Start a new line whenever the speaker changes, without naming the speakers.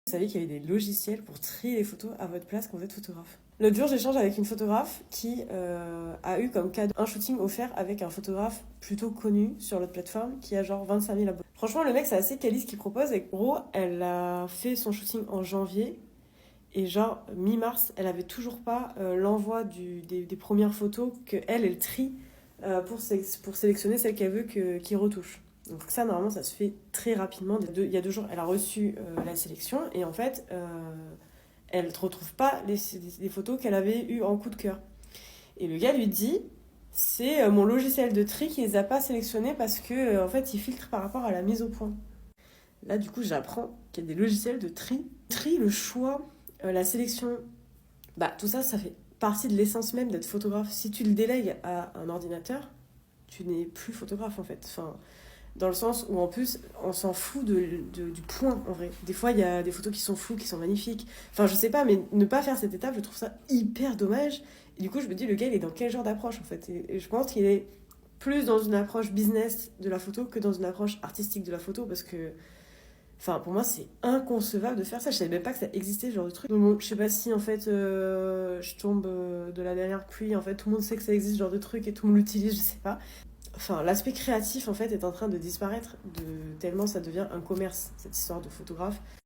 Vous savez qu'il y avait des logiciels pour trier les photos à votre place quand vous êtes photographe. L'autre jour, j'échange avec une photographe qui a eu comme cadeau un shooting offert avec un photographe plutôt connu sur l'autre plateforme qui a genre 25 000 abonnés. Franchement, le mec, c'est assez quali ce qu'il propose. Et en gros, elle a fait son shooting en janvier. Et genre, mi-mars, elle avait toujours pas l'envoi des premières photos elle trie pour sélectionner celles qu'elle veut qu'il retouche. Donc ça, normalement, ça se fait très rapidement. Il y a 2 jours, elle a reçu la sélection et en fait, elle ne retrouve pas les photos qu'elle avait eues en coup de cœur. Et le gars lui dit, c'est mon logiciel de tri qui les a pas sélectionnés parce que en fait, il filtre par rapport à la mise au point. Là, du coup, j'apprends qu'il y a des logiciels de tri. Tri, le choix, la sélection, bah tout ça, ça fait partie de l'essence même d'être photographe. Si tu le délègues à un ordinateur, tu n'es plus photographe en fait. Enfin, dans le sens où en plus, on s'en fout du point en vrai. Des fois, il y a des photos qui sont floues, qui sont magnifiques. Enfin, je sais pas, mais ne pas faire cette étape, je trouve ça hyper dommage. Et du coup, je me dis, le gars, il est dans quel genre d'approche en fait et je pense qu'il est plus dans une approche business de la photo que dans une approche artistique de la photo parce que enfin, pour moi, c'est inconcevable de faire ça. Je savais même pas que ça existait, ce genre de truc. Donc, bon, je sais pas si, en fait, je tombe de la dernière pluie. En fait, tout le monde sait que ça existe, ce genre de truc, et tout le monde l'utilise, je sais pas. Enfin, l'aspect créatif, en fait, est en train de disparaître tellement ça devient un commerce, cette histoire de photographe.